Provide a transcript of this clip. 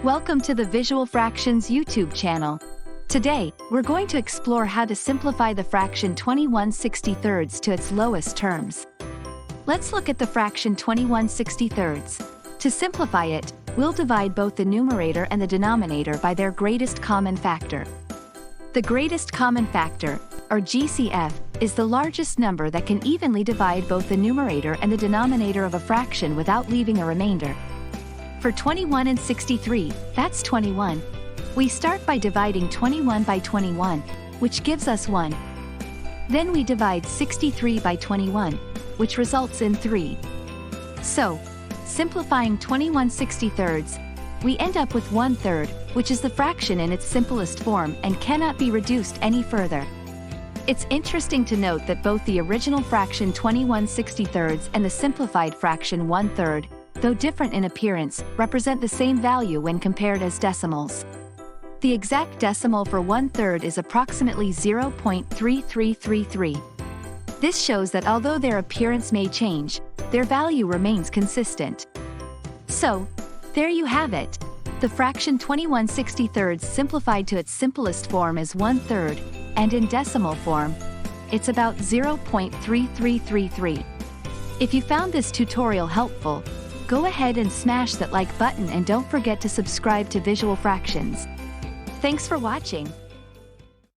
Welcome to the Visual Fractions YouTube channel. Today, we're going to explore how to simplify the fraction 21/63 to its lowest terms. Let's look at the fraction 21/63. To simplify it, we'll divide both the numerator and the denominator by their greatest common factor. The greatest common factor, or GCF, is the largest number that can evenly divide both the numerator and the denominator of a fraction without leaving a remainder. For 21 and 63, that's 21. We start by dividing 21 by 21, which gives us 1. Then we divide 63 by 21, which results in 3. So, simplifying 21/63, we end up with 1/3, which is the fraction in its simplest form and cannot be reduced any further. It's interesting to note that both the original fraction 21/63 and the simplified fraction 1/3, though different in appearance, represent the same value when compared as decimals. The exact decimal for 1/3 is approximately 0.3333. This shows that although their appearance may change, their value remains consistent. So, there you have it. The fraction 21/63 simplified to its simplest form is 1/3, and in decimal form, it's about 0.3333. If you found this tutorial helpful, go ahead and smash that like button and don't forget to subscribe to Visual Fractions. Thanks for watching.